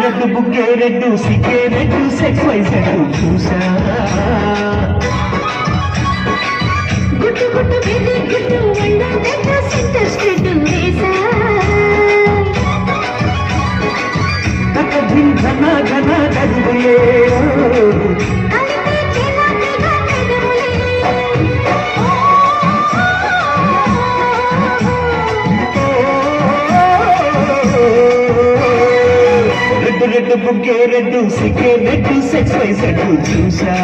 red బుక్కే రెడ్డు సిక్కే రెడ్డు సెక్స్ వైజ్ రెడ్డు చూసా గుట్టు గుట్టు బేబీ గుట్టు వండా రెడ్డు సెంటర్ స్ట్రెడ్ వేసా తక ధిన్ ఘన ఘన గడుగులే రెడ్డు బుక్కే రెడ్డు సిక్కే రెడ్డు సెక్స్ వైజ్ రెడ్డు చూసా